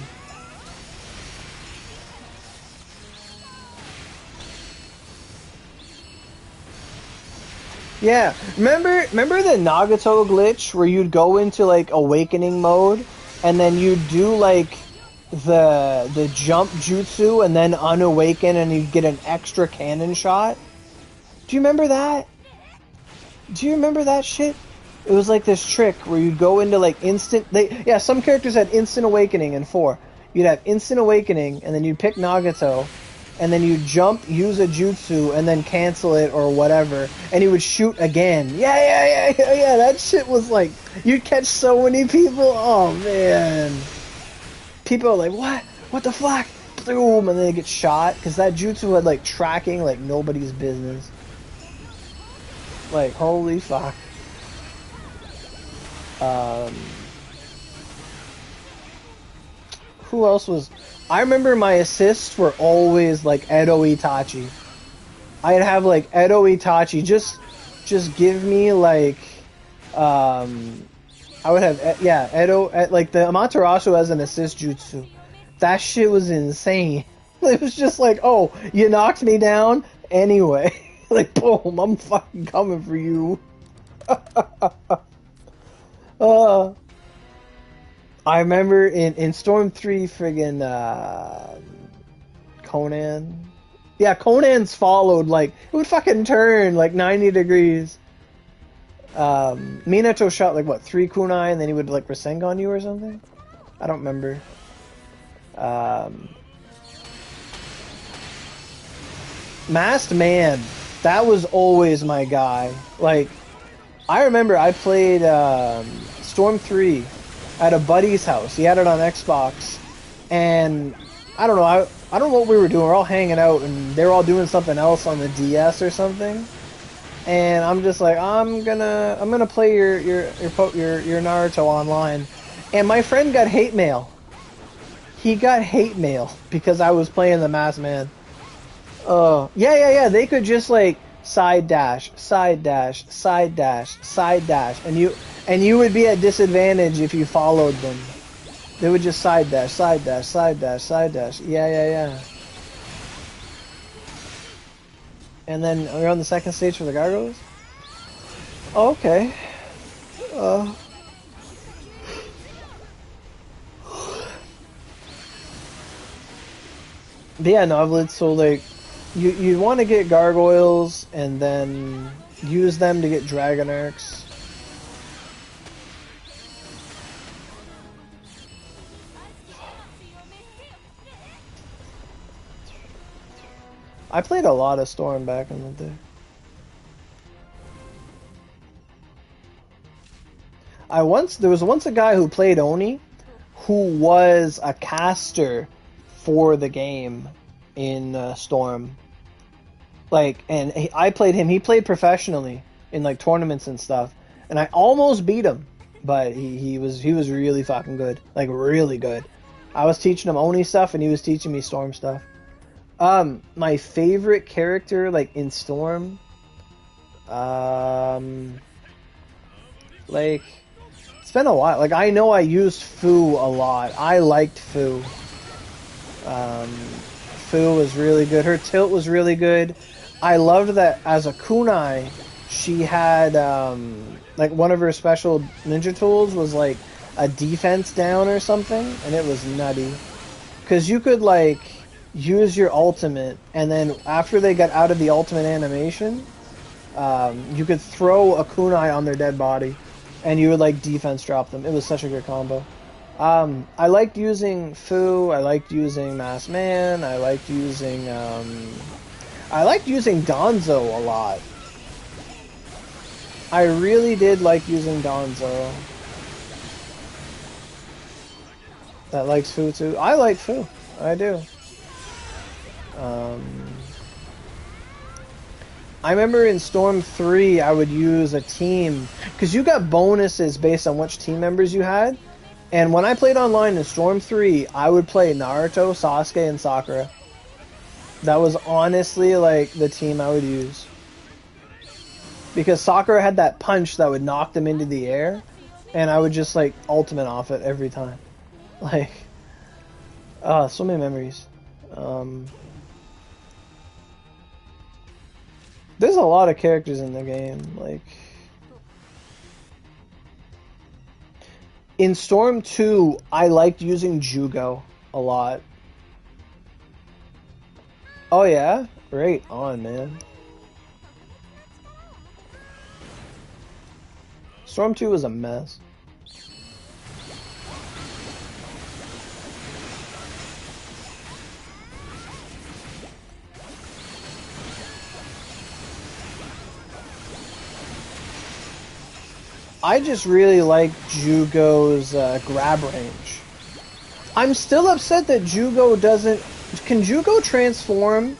Yeah, remember the Nagato glitch where you'd go into, like, awakening mode and then you'd do, like, the jump jutsu and then unawaken and you'd get an extra cannon shot? Do you remember that? Do you remember that shit? It was like this trick where you'd go into, like, yeah, some characters had instant awakening in 4. You'd have instant awakening and then you'd pick Nagato and then you jump, use a jutsu, and then cancel it or whatever, and he would shoot again. Yeah, that shit was like, you'd catch so many people, oh man. People are like, what? What the fuck? Boom, and then they get shot, because that jutsu had, like, tracking like nobody's business. Like, holy fuck. Who else was... I remember my assists were always, like, Edo Itachi. I'd have, like, Edo Itachi just give me, like, I would have, yeah, Edo, like, the Amaterasu as an assist jutsu. That shit was insane. It was just like, oh, you knocked me down? Anyway. Like, boom, I'm fucking coming for you. I remember in Storm 3 friggin' Conan. Yeah, Conan's followed, like, it would fucking turn, like, 90 degrees. Minato shot, like, what, 3 kunai, and then he would, like, Rasengan you or something? I don't remember. Masked Man, that was always my guy. Like, I remember I played Storm 3 at a buddy's house. He had it on Xbox, and I don't know. I don't know what we were doing. We're all hanging out, and they were all doing something else on the DS or something. And I'm just like, I'm gonna play your Naruto online. And my friend got hate mail. He got hate mail because I was playing the Masked Man. Yeah. They could just like side dash, side dash, side dash, side dash, and you would be at disadvantage if you followed them. They would just side dash, side dash, side dash, side dash. Yeah. And then we're on the second stage for the gargoyles. Oh, okay. But yeah, Novelid, so like you want to get gargoyles and then use them to get dragon arcs. I played a lot of Storm back in the day. There was once a guy who played Oni who was a caster for the game in Storm. Like, and I played him. He played professionally in like tournaments and stuff, and I almost beat him, but he was really fucking good, like really good. I was teaching him Oni stuff, and he was teaching me Storm stuff. My favorite character, like in Storm, like it's been a while. Like I know I used Fu a lot. I liked Fu. Fu was really good. Her tilt was really good. I loved that as a kunai, she had like one of her special ninja tools was like a defense down or something, and it was nutty. Cause you could like use your ultimate, and then after they got out of the ultimate animation, you could throw a kunai on their dead body, and you would like defense drop them. It was such a good combo. I liked using Fu. I liked using Masked Man. I liked using Donzo a lot. I really did like using Donzo. That likes Fu too. I like Fu. I do. I remember in Storm 3 I would use a team, because you got bonuses based on which team members you had, and when I played online in Storm 3 I would play Naruto, Sasuke, and Sakura. That was honestly like the team I would use, because Sakura had that punch that would knock them into the air, and I would just like ultimate off it every time. Like, so many memories. There's a lot of characters in the game. Like in Storm 2, I liked using Jugo a lot. Oh yeah? Right on, man. Storm 2 was a mess. I just really like Jugo's grab range. I'm still upset that Jugo doesn't... Can Jugo transform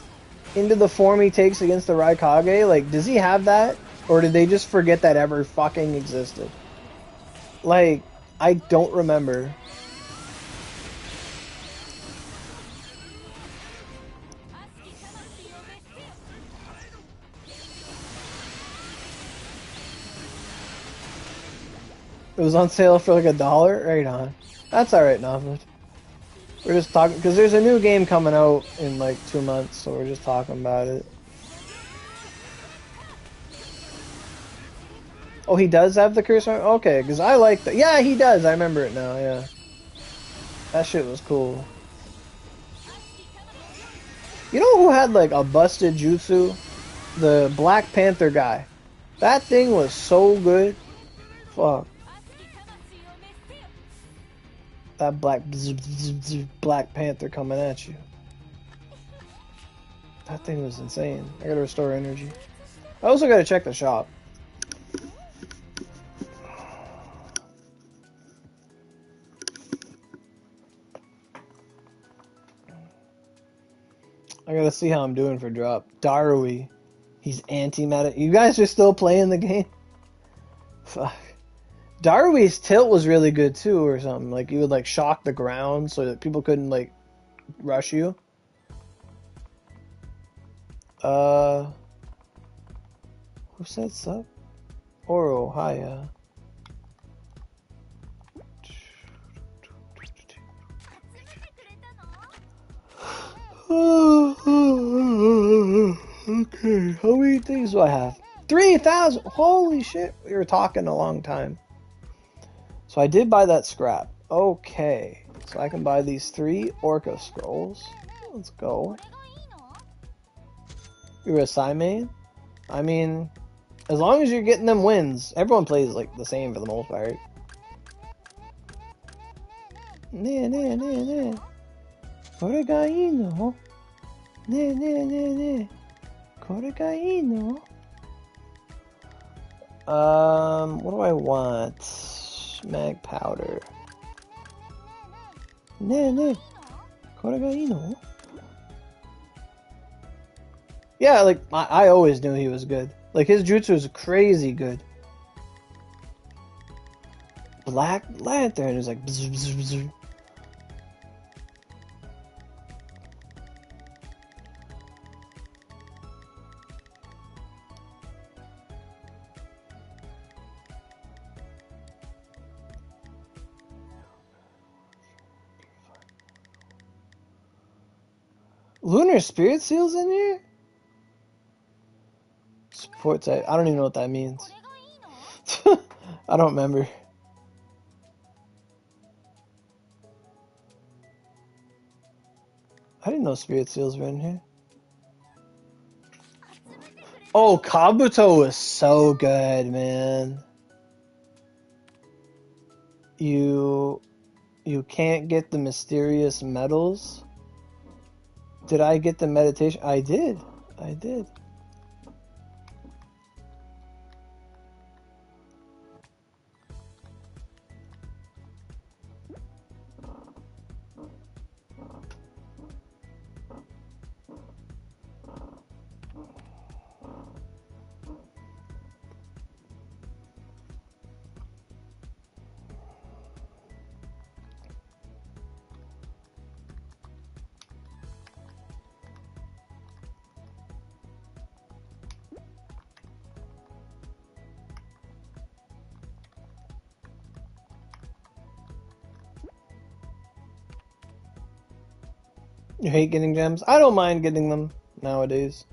into the form he takes against the Raikage? Like, does he have that? Or did they just forget that ever fucking existed? Like, I don't remember. It was on sale for like $1? Right on. That's alright, Novelid. We're just talking, because there's a new game coming out in like 2 months, so we're just talking about it. Oh, he does have the cursor? Okay, because I like that. Yeah, he does. I remember it now, yeah. That shit was cool. You know who had like a busted jutsu? The Black Panther guy. That thing was so good. Fuck. That Black Panther coming at you. That thing was insane. I gotta restore energy. I also gotta check the shop. I gotta see how I'm doing for drop. Darui. He's anti-meta. You guys are still playing the game? Fuck. Darwi's tilt was really good too, or something. Like, you would, like, shock the ground so that people couldn't, like, rush you. Who said sub? Oro, hiya. Okay, how many things do I have? 3,000! Holy shit, we were talking a long time. So I did buy that scrap. Okay, so I can buy these 3 Orca scrolls. Let's go. You're a Simane? I mean, as long as you're getting them wins, everyone plays like the same for the most part. Ne ne ne ne. Kore ga ii no? Ne ne ne ne. Kore ga ii no? What do I want? Mag powder. Ne ne. Kore ga ii no? Yeah, like, I always knew he was good. Like, his jutsu is crazy good. Black Lantern is like... Bzz, bzz, bzz. Lunar Spirit Seal's in here? Support type. I don't even know what that means. I don't remember. I didn't know Spirit Seals were in here. Oh, Kabuto was so good, man. You can't get the mysterious metals. Did I get the meditation? I did. I did. You hate getting gems? I don't mind getting them nowadays.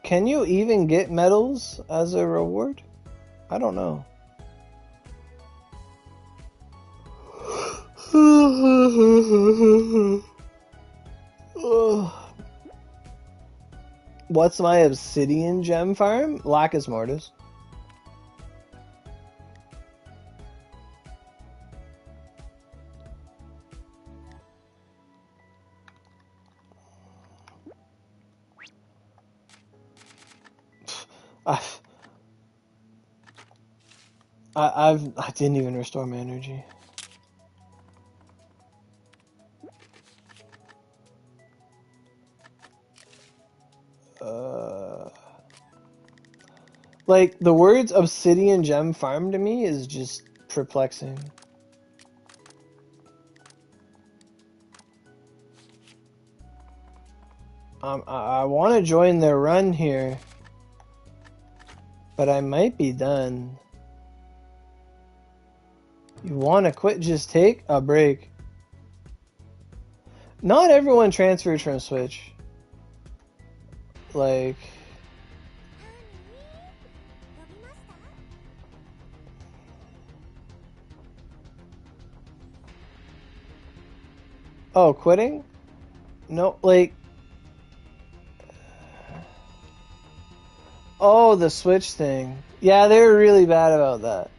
Can you even get medals as a reward? I don't know. What's my obsidian gem farm? Lacus Mortis. I didn't even restore my energy. Like, the words obsidian gem farm to me is just perplexing. I want to join their run here, but I might be done. You want to quit? Just take a break. Not everyone transferred from Switch. Like... Oh, quitting? No, like... Oh, the Switch thing. Yeah, they were really bad about that.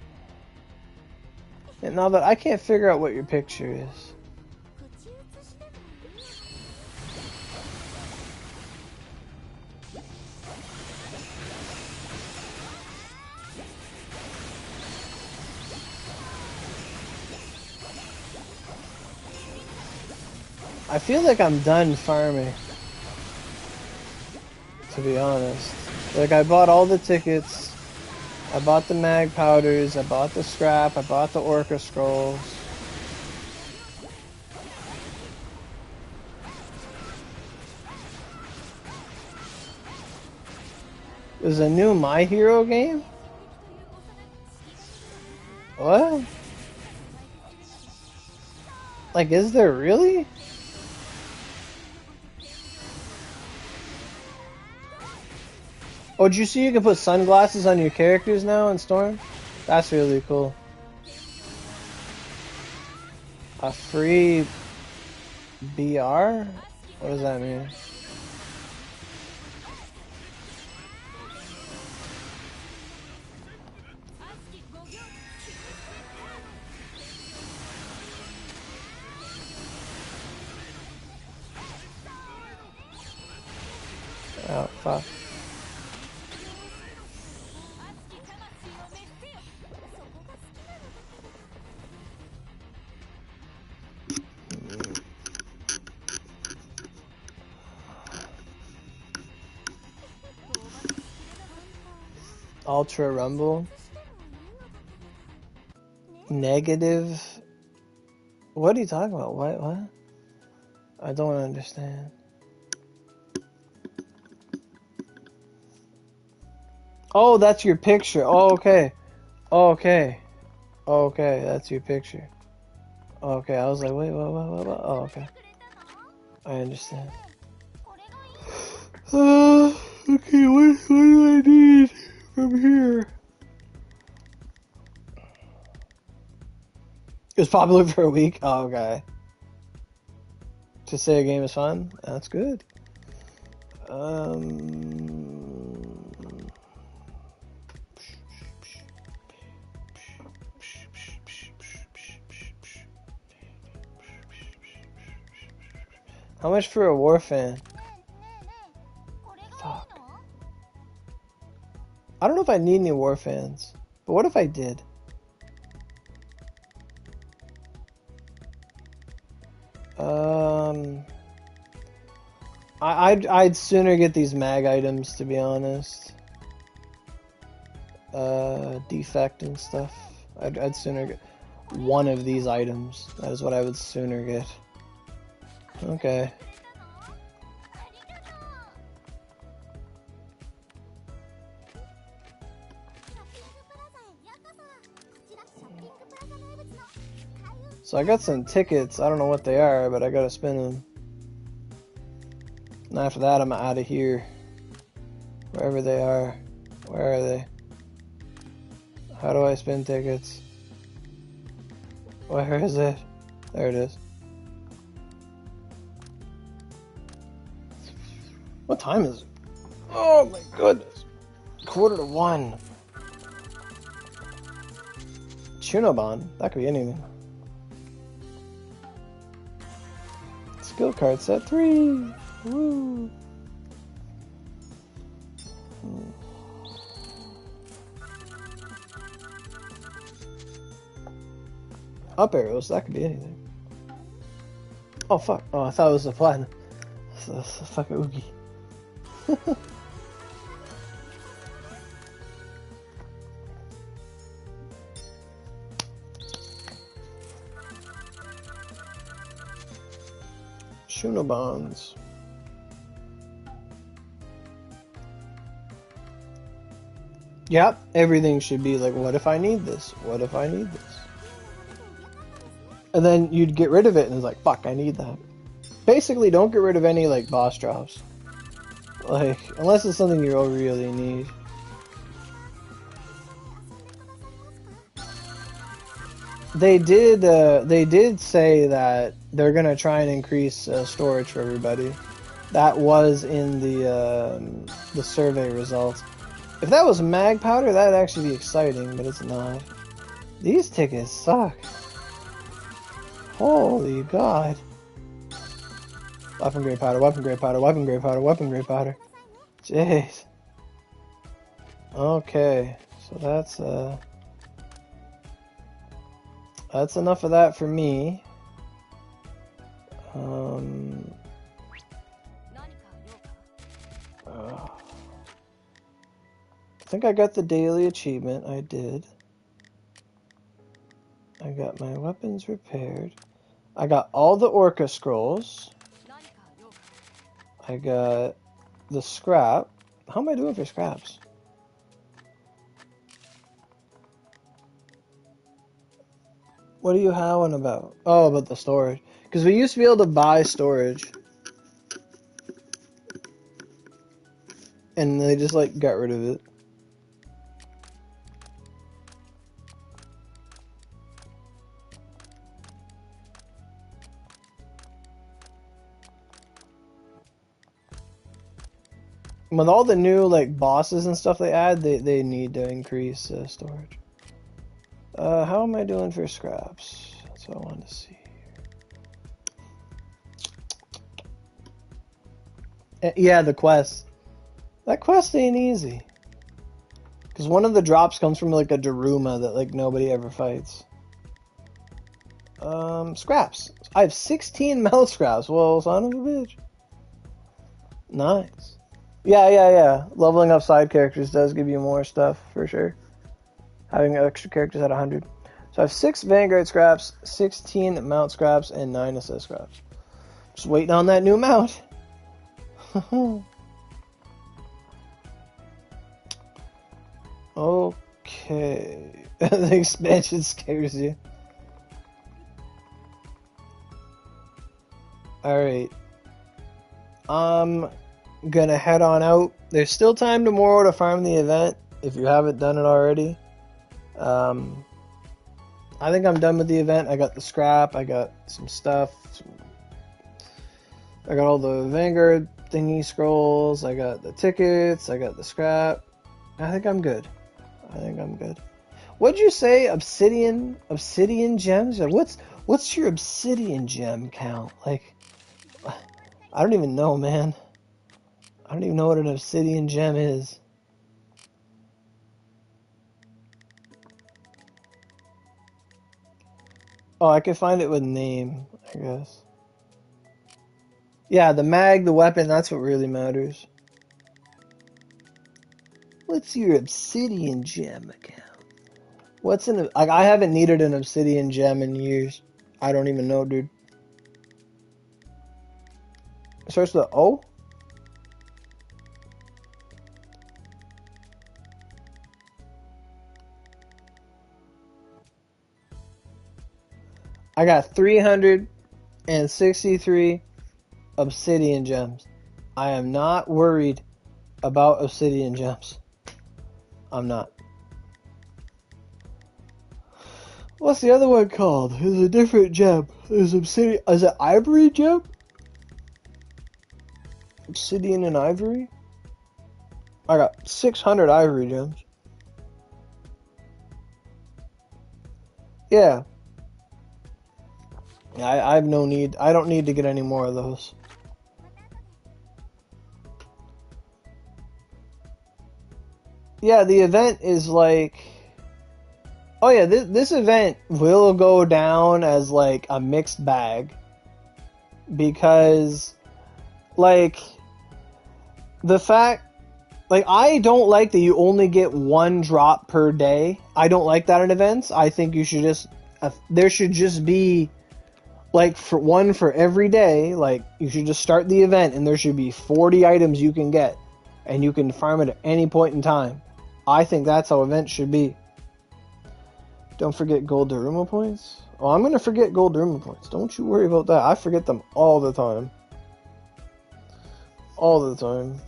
And now that I can't figure out what your picture is. I feel like I'm done farming, to be honest. Like, I bought all the tickets, I bought the mag powders, I bought the scrap, I bought the orca scrolls. There's a new My Hero game? What? Like, is there really? Oh, did you see you can put sunglasses on your characters now in Storm? That's really cool. A free BR? What does that mean? Oh, fuck. Ultra Rumble? Negative? What are you talking about? What? I don't understand. Oh, that's your picture. Oh, okay. Oh, okay. Oh, okay, that's your picture. Oh, okay, I was like, wait, what? Oh, okay. I understand. Okay, what do I need from here? It was popular for a week? Oh, okay. To say a game is fun? That's good. How much for a war fan? Fuck. I don't know if I need any war fans, but what if I did? I'd sooner get these mag items, to be honest. Defect and stuff. I'd sooner get one of these items. That is what I would sooner get. Okay. So I got some tickets. I don't know what they are, but I gotta spin them. And after that, I'm out of here. Wherever they are. Where are they? How do I spin tickets? Where is it? There it is. What time is it? Oh my goodness. 1:45. Chunoban? That could be anything. Skill card set 3. Woo. Up arrows, that could be anything. Oh fuck. Oh, I thought it was a platinum. That's a fucking oogie. Shunobans. Yep, everything should be like, what if I need this? What if I need this? And then you'd get rid of it and it's like, fuck, I need that. Basically, don't get rid of any like boss drops. Like, unless it's something you really need. They did say that they're gonna try and increase storage for everybody. That was in the survey results. If that was mag powder, that'd actually be exciting, but it's not. These tickets suck. Holy God. Weapon grade powder, weapon grade powder, weapon grade powder, weapon grade powder. Jeez. Okay, so that's enough of that for me. I think I got the daily achievement. I did. I got my weapons repaired. I got all the Orca scrolls. I got the scrap. How am I doing for scraps? What are you howling about? Oh, about the storage. Because we used to be able to buy storage. And they just, like, got rid of it. With all the new, like, bosses and stuff they add, they need to increase storage. How am I doing for scraps? That's what I wanted to see here. Yeah, the quest. That quest ain't easy. Because one of the drops comes from, like, a Daruma that, like, nobody ever fights. Scraps. I have 16 melt scraps. Well, son of a bitch. Nice. Yeah. Leveling up side characters does give you more stuff, for sure. Having extra characters at 100. So I have 6 Vanguard scraps, 16 mount scraps, and 9 assist scraps. Just waiting on that new mount. Okay. The expansion scares you. Alright. I'm gonna head on out. There's still time tomorrow to farm the event if you haven't done it already. I think I'm done with the event. I got the scrap, I got some stuff. I got all the Vanguard thingy scrolls, I got the tickets, I got the scrap. I think I'm good. What'd you say? Obsidian gems? What's your obsidian gem count? Like, I don't even know, man. I don't even know what an obsidian gem is. Oh, I can find it with name, I guess. Yeah, the mag, the weapon, that's what really matters. What's your obsidian gem account? Like, I haven't needed an obsidian gem in years. I don't even know, dude. It starts with O? I got 363 obsidian gems. I am not worried about obsidian gems. I'm not. What's the other one called? There's a different gem. There's obsidian. Is it ivory gem? Obsidian and ivory? I got 600 ivory gems. Yeah. I have no need. I don't need to get any more of those. Yeah, the event is like... Oh yeah, this event will go down as like a mixed bag. Because, like, the fact... Like, I don't like that you only get one drop per day. I don't like that in events. I think you should just... there should just be... Like, for one for every day, like, you should just start the event and there should be 40 items you can get. And you can farm it at any point in time. I think that's how events should be. Don't forget gold Daruma points. Oh, I'm going to forget gold Daruma points. Don't you worry about that. I forget them all the time. All the time.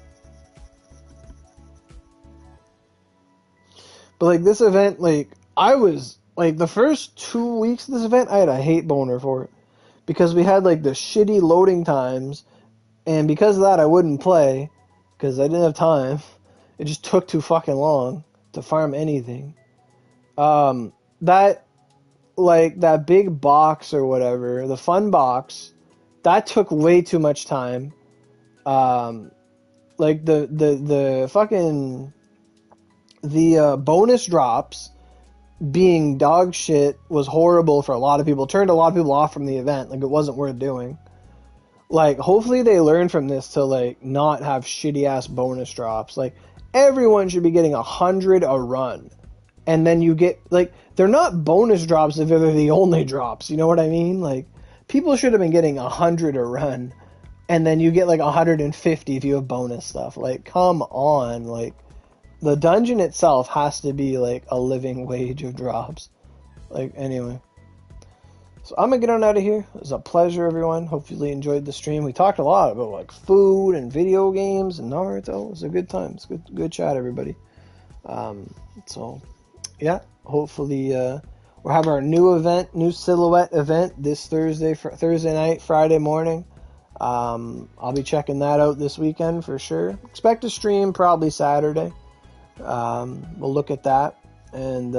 But, like, this event, like, I was, like, the first 2 weeks of this event, I had a hate boner for it. because we had like the shitty loading times, and because of that I wouldn't play because I didn't have time. It just took too fucking long to farm anything. That like that big box or whatever, the fun box, that took way too much time. Like the fucking the bonus drops being dog shit was horrible for a lot of people. It turned a lot of people off from the event. Like, it wasn't worth doing. Like, hopefully they learn from this to like not have shitty ass bonus drops. Like, everyone should be getting 100 a run, and then you get like, they're not bonus drops if they're the only drops. You know what I mean? Like, people should have been getting 100 a run, and then you get like 150 if you have bonus stuff. Like, come on. Like, the dungeon itself has to be like a living wage of drops. Like, anyway. So I'm gonna get on out of here. It was a pleasure, everyone. Hopefully you enjoyed the stream. We talked a lot about like food and video games and Naruto. It was a good time. It's good chat, everybody. So yeah, hopefully we'll have our new event, new silhouette event this Thursday night, Friday morning. I'll be checking that out this weekend for sure. Expect to stream probably Saturday. We'll look at that, and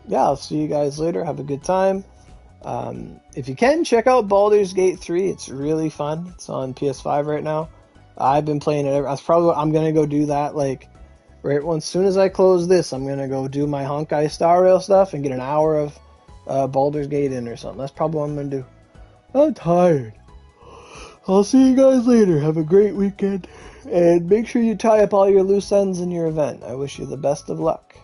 yeah, I'll see you guys later. Have a good time. If you can, check out Baldur's Gate 3. It's really fun. It's on PS5 right now. I've been playing it. I'm gonna go do that like right as soon as I close this. I'm gonna go do my Honkai Star Rail stuff and get an hour of Baldur's Gate in or something. That's probably what I'm gonna do. I'm tired. I'll see you guys later. Have a great weekend. And make sure you tie up all your loose ends in your event. I wish you the best of luck.